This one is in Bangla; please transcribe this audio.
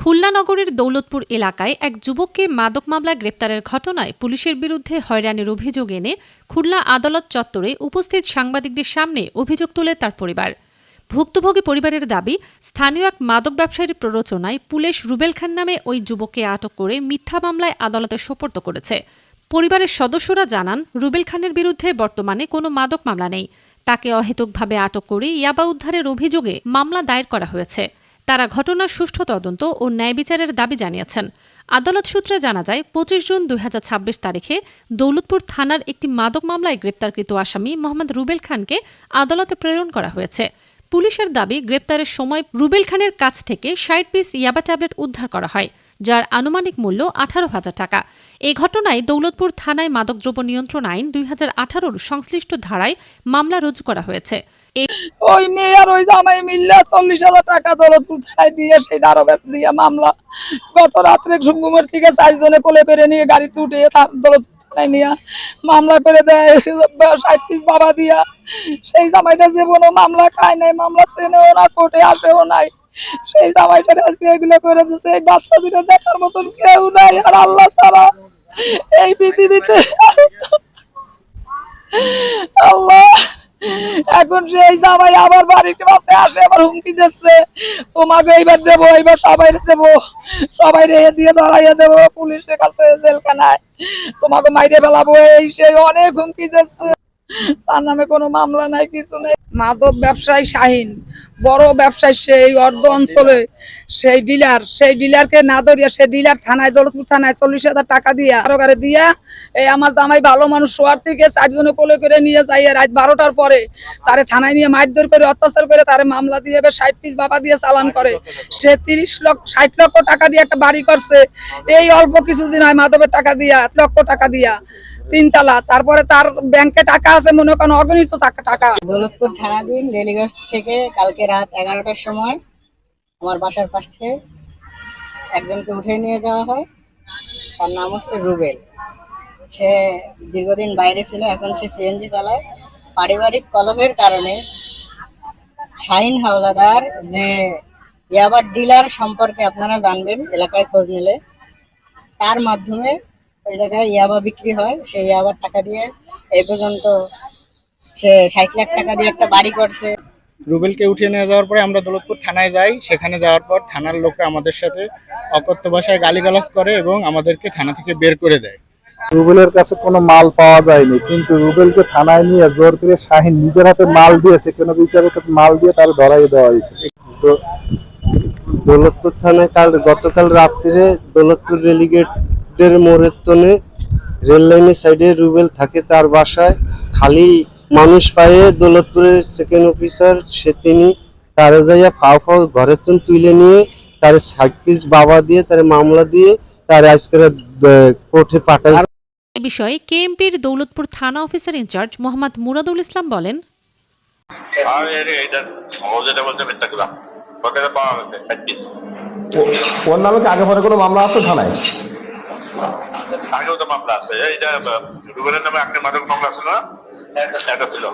খুলনা নগরীর দৌলতপুর এলাকায় এক যুবককে মাদক মামলায় গ্রেপ্তারের ঘটনায় পুলিশের বিরুদ্ধে হয়রানির অভিযোগ এনে খুলনা আদালত চত্বরে উপস্থিত সাংবাদিকদের সামনে অভিযোগ তোলে তার পরিবার। ভুক্তভোগী পরিবারের দাবি, স্থানীয় এক মাদক ব্যবসায়ীর প্ররোচনায় পুলিশ রুবেল খান নামে ওই যুবককে আটক করে মিথ্যা মামলায় আদালতে সোপর্দ করেছে। পরিবারের সদস্যরা জানান, রুবেল খানের বিরুদ্ধে বর্তমানে কোনো মাদক মামলা নেই। তাকে অহেতুকভাবে আটক করে ইয়াবা উদ্ধারের অভিযোগে মামলা দায়ের করা হয়েছে। তারা ঘটনার সুষ্ঠু তদন্ত ও ন্যায় বিচারের দাবি জানিয়েছেন। আদালত সূত্রে জানা যায়, ২৫ জুন ২০২৬ তারিখে দৌলতপুর থানার একটি মাদক মামলায় গ্রেপ্তারকৃত আসামি মোহাম্মদ রুবেল খানকে আদালতে প্রেরণ করা হয়েছে। পুলিশের দাবি, গ্রেপ্তারের সময় রুবেল খানের কাছ থেকে ৬০ পিস ইয়াবা ট্যাবলেট উদ্ধার করা হয়, যার আনুমানিক মূল্য ১৮,০০০ টাকা। এই ঘটনায় দৌলতপুর থানায় মাদকদ্রব্য নিয়ন্ত্রণ আইন ২০১৮ সংশ্লিষ্ট ধারায় মামলা রুজু করা হয়েছে। ওই মেয়ে আর ওই জামাই মিললে ৪০,০০০ টাকা দৌলতপুর থানায় দিয়ে সেই দারোগা দিয়ে মামলা গত রাত্রে ঘুমের থেকে ৪ জনে কোলে করে নিয়ে গাড়িতে উঠে দৌলতপুর থানায় নিয়ে মামলা করে দেয় ৬০ পিস বাবা দিয়া। সেই জামাইটা জীবনও মামলা খায় নাই, মামলা চেনেও না, কোর্টে আসেও নাই। সেই জামাইটার আজকে এগুলো করে দিচ্ছে। এই বাচ্চা দুটো দেখার মতন কেউ নাই আর আল্লাহ ছাড়া এই পৃথিবীতে। আল্লাহ, এখন সেই জামাই আবার বাড়িতে বাসে আসে, আবার হুমকি দিচ্ছে, তোমাকে এইবার দেবো, এইবার সবাই দেবো, সবাই রেহে দিয়ে ধরাইয়া দেবো পুলিশের কাছে, জেলখানায় তোমাকে মাইরে ফেলাবো, এই সেই অনেক হুমকি দিচ্ছে। তার নামে কোনো মামলা নাই, কিছু নেই। মাদক ব্যবসায়ী শাহিন বড় ব্যবসায়ী, সেই অর্ধ অঞ্চলে সেই ডিলারকে না ধরিয়া সে ডিলার থানায়, দৌলতপুর থানায় ৪০,০০০ টাকা দিয়া আরোগারে দিয়া এই আমার জামাই ভালো মানুষ শোয়ার থেকে ৪ জনে কোলে করে নিয়ে যাইয়া রাত ১২টার পরে তারে থানায় নিয়ে মারধর করে অত্যাচার করে তারে মামলা দিয়ে ৬০ পিস বাবা দিয়ে চালান করে। সে ৬০ লক্ষ টাকা দিয়ে একটা বাড়ি করছে। এই অল্প কিছুদিন হয় মাদকের টাকা দিয়া ১ লক্ষ টাকা দিয়া ৩ তালা। তারপরে তার ব্যাংকে টাকা আছে মনে করেন অগণিত টাকা। দৌলতপুর থানাধীন রেলিগঞ্জ থেকে কালকে রাত ১১টার সময় আমার বাসার পাশ থেকে একজনকে উঠে নিয়ে যাওয়া হয়। তার নাম হচ্ছে রুবেল। সে দীর্ঘদিন বাইরে ছিল, এখন সে সিএনজি চালায়। পারিবারিক কলহের কারণে শাহিন হাওলাদার, যে ইয়াবার ডিলার সম্পর্কে আপনারা জানবেন এলাকায় খোঁজ নিলে, তার মাধ্যমে ওই জায়গায় ইয়াবা বিক্রি হয়। সেই ইয়াবার টাকা দিয়ে এই পর্যন্ত সে ৬০ লাখ টাকা দিয়ে একটা বাড়ি করছে। রুবেলকে উঠিয়ে নিয়ে যাওয়ার পরে আমরা দৌলতপুর থানায় যাই। সেখানে যাওয়ার পর থানার লোকরা আমাদের সাথে অকথ্য ভাষায় গালিগালাজ করে এবং আমাদেরকে থানা থেকে বের করে দেয়। রুবেলের কাছে কোনো মাল পাওয়া যায়নি, কিন্তু রুবেলকে থানায় নিয়ে জোর করে শাহিন নিজের হাতে মাল দিয়েছে, কোনো বিচারের কাছে মাল দিয়ে তার ধরাই দেওয়া হয়েছে। দৌলতপুর থানায় গতকাল রাত্রে দৌলতপুর রেলিগেটের মোড়ের তনে রেল লাইনের সাইডে রুবেল থাকে, তার বাসায় খালি মানুষ পায়ে দৌলতপুরের সেকেন্ড অফিসার তিনি তারে যাইয়া ফাও ঘরের তুলে নিয়ে তার ৬০ পিস বাবা দিয়ে তার মামলা দিয়ে তার আজকের কোর্টে পাঠায়। এ বিষয়ে কেএমপির দৌলতপুর থানা অফিসার ইনচার্জ মোহাম্মদ মুরাদুল ইসলাম বলেন, ওর নামে কি আগে পরে কোনো মামলা আছে থানায়? আগেও তো মামলা আছে, এটা রুবেলের নামে একটা মাদক মামলা ছিল না, একটা ছিল।